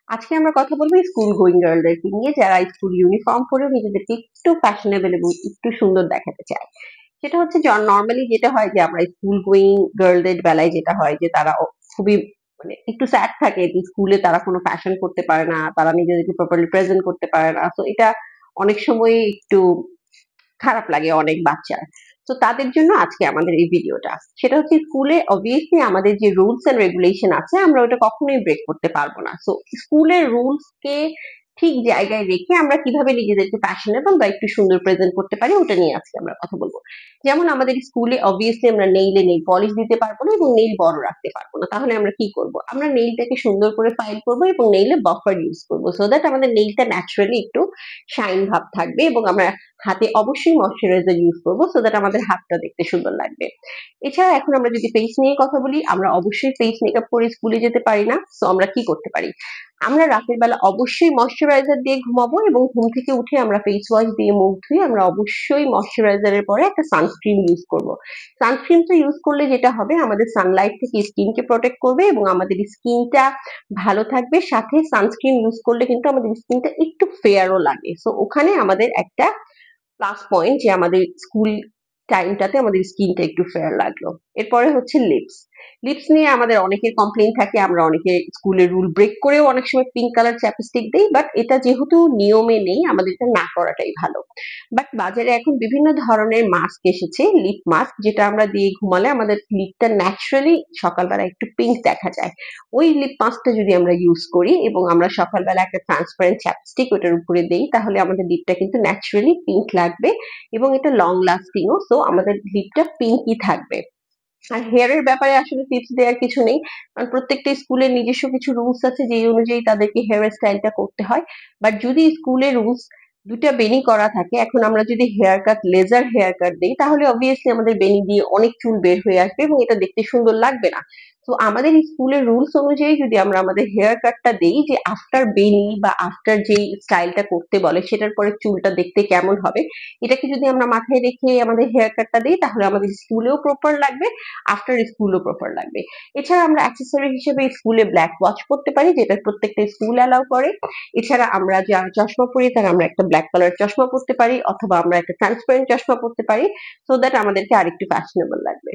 আজকে আমরা কথা বলবো স্কুল গোয়িং গার্লদেরকে নিয়ে, যারা স্কুল ইউনিফর্ম পরেও নিজেদেরকে একটু ফ্যাশনেবল এবং একটু সুন্দর দেখাতে চায়। সেটা হচ্ছে নর্মালি যেটা হয় যে আমরা স্কুল গোয়িং গার্লদের বেলায় যেটা হয় যে তারা খুবই মানে একটু স্যাড থাকে যে স্কুলে তারা কোনো ফ্যাশন করতে পারে না, তারা নিজেদেরকে প্রপারলি প্রেজেন্ট করতে পারে না। তো এটা অনেক সময় একটু খারাপ লাগে অনেক বাচ্চার। তো তাদের জন্য আজকে আমাদের এই ভিডিওটা। সেটা হচ্ছে স্কুলে অবভিয়াসলি আমাদের যে রুলস এন্ড রেগুলেশন আছে আমরা ওটা কখনোই ব্রেক করতে পারবো না। সো স্কুলের রুলস কে ঠিক জায়গায় রেখে আমরা কিভাবে নিজেদেরকে ফ্যাশনেবল বা একটু সুন্দর প্রেজেন্ট করতে পারি ওটা নিয়ে আজকে আমরা কথা বলবো। যেমন আমাদের স্কুলে অবভিয়াসলি আমরা নেইলে নেইল পলিশ দিতে পারবো না এবং নেইল বড় রাখতে পারবো না। তাহলে আমরা কি করব? আমরা নেইলটাকে সুন্দর করে ফাইল করবো এবং নেইলে বাফার ইউজ করবো সো দ্যাট আমাদের নেইলটা ন্যাচারালি একটু শাইন ভাব থাকবে এবং আমরা হাতে অবশ্যই ময়শ্চারাইজার ইউজ করবো সো দ্যাট আমাদের হাতটা দেখতে সুন্দর লাগবে। এছাড়া এখন আমরা যদি ফেস নিয়ে কথা বলি, আমরা অবশ্যই ফেস মেকআপ করে স্কুলে যেতে পারি না। সো আমরা কি করতে পারি? আমরা রাতের বেলা অবশ্যই ময়শ্চারাইজার দিয়ে ঘুমাবো এবং ঘুম থেকে উঠে আমরা ফেস ওয়াশ দিয়ে মুখ ধুয়ে আমরা অবশ্যই ময়শ্চারাইজারের পরে একটা সানস্ক্রিন ইউজ করব। সানস্ক্রিনটা ইউজ করলে যেটা হবে আমাদের সানলাইট থেকে স্কিনকে প্রোটেক্ট করবে এবং আমাদের স্কিনটা ভালো থাকবে। সাথে সানস্ক্রিন ইউজ করলে কিন্তু আমাদের স্কিনটা একটু ফেয়ারও লাগে। সো ওখানে আমাদের একটা প্লাস পয়েন্ট যে আমাদের স্কুল টাইমটাতে আমাদের স্কিনটা একটু ফেয়ার লাগলো। এরপরে হচ্ছে লিপস। লিপস নিয়ে আমাদের অনেকের কমপ্লেইন থাকে, আমরা অনেকে স্কুলের রুল ব্রেক করেও অনেক সময় পিঙ্ক কালার চ্যাপস্টিক দেই, বাট এটা যেহেতু নিয়মে নেই আমাদের এটা না করাটাই ভালো। বাট বাজারে এখন বিভিন্ন ধরনের মাস্ক এসেছে, লিপ মাস্ক, যেটা আমরা দিয়ে ঘুমালে আমাদের লিপটা ন্যাচারালি সকালবেলা একটু পিঙ্ক দেখা যায়। ওই লিপ মাস্কটা যদি আমরা ইউজ করি এবং আমরা সকালবেলা একটা ট্রান্সপারেন্ট চ্যাপস্টিক ওটার উপরে দেই তাহলে আমাদের লিপটা কিন্তু ন্যাচারালি পিঙ্ক লাগবে এবং এটা লং লাস্টিংও। সো আমাদের লিপটা পিঙ্কই থাকবে। আর হেয়ারের ব্যাপারে আসলে টিপস দেওয়ার কিছু নেই, কারণ প্রত্যেকটা স্কুলের নিজস্ব কিছু রুলস আছে যেই অনুযায়ী তাদেরকে হেয়ার স্টাইলটা করতে হয়। বাট যদি স্কুলের রুলস দুটা বেনি করা থাকে, এখন আমরা যদি haircut laser haircut দিই তাহলে অবভিয়াসলি আমাদের বেনি দিয়ে অনেক চুল বের হয়ে আসবে এবং এটা দেখতে সুন্দর লাগবে না। তো আমাদের স্কুলের রুলস অনুযায়ী যদি আমরা আমাদের হেয়ার কাটটা দেই যে আফটার বেনি বা আফটার যেই স্টাইলটা করতে বলে সেটার পরে চুলটা দেখতে কেমন হবে, এটাকে যদি আমরা মাথায় রেখে আমাদের হেয়ার কাটটা দিই তাহলে আমাদের স্কুলেও প্রপার লাগবে, আফটার স্কুলও প্রপার লাগবে। এছাড়া আমরা অ্যাক্সেসরি হিসেবে স্কুলে ব্ল্যাক ওয়াচ পড়তে পারি, যেটা প্রত্যেকটা স্কুল অ্যালাউ করে। এছাড়া আমরা যারা চশমা পরি তারা আমরা একটা ব্ল্যাক কালার চশমা পড়তে পারি অথবা আমরা একটা ট্রান্সপারেন্ট চশমা পড়তে পারি সো দ্যাট আমাদেরকে আরেকটু ফ্যাশনেবল লাগবে।